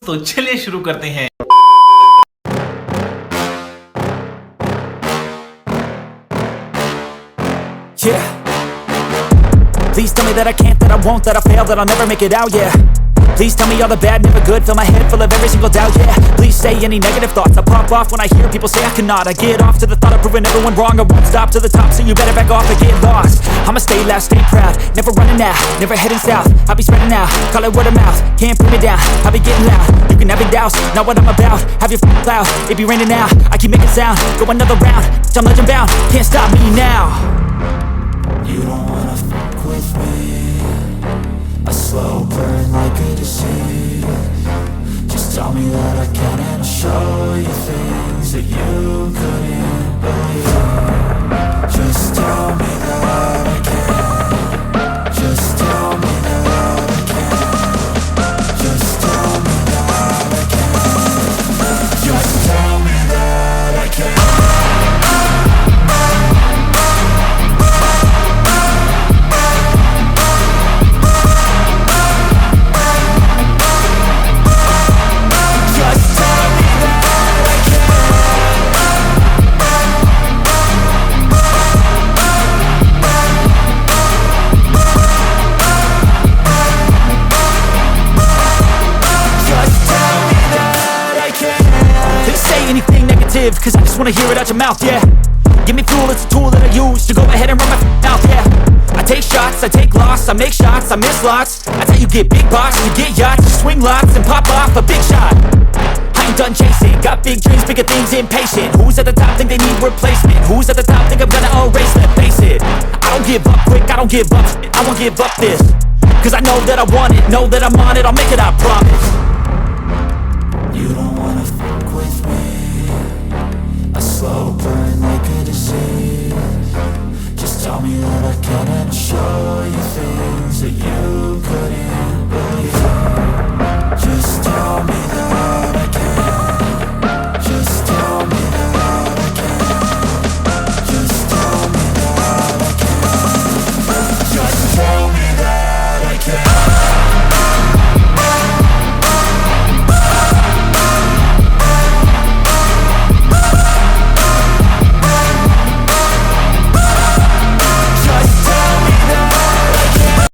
तो चलिए शुरू करते हैं। Yeah. Please tell me that I can't, that I won't, that I fail, that I'll never make it out, yeah. Please tell me all the bad, never good, fill my head full of every single doubt, yeah. Please say any negative thoughts, I pop off when I hear people say I cannot. I get off to the thought of proving everyone wrong, I won't stop to the top, so you better back off and get lost. I'ma stay loud, stay proud, never running out, never heading south. I'll be spreading out, call it word of mouth, can't put me down, I'll be getting loud. You can have your doubts, not what I'm about, have your f***ing cloud, it be raining now. I keep making sound, go another round, I'm legend bound, can't stop me now. You don't wanna fuck with me, a slow burn like a disease. Just tell me that I can and I'll show you things that you couldn't believe. Just tell me that I can. Just tell me that I can. Just tell me that I can. Just tell me that I can. Anything negative, cause I just wanna hear it out your mouth, yeah. Give me fuel, it's a tool that I use to go ahead and run my mouth, yeah. I take shots, I take loss, I make shots, I miss lots. That's how you get big box, you get yachts, you swing lots and pop off a big shot. I ain't done chasing, got big dreams, bigger things, impatient. Who's at the top think they need replacement? Who's at the top think I'm gonna erase, let's face it. I don't give up quick, I don't give up, I won't give up this. Cause I know that I want it, know that I'm on it, I'll make it, I promise.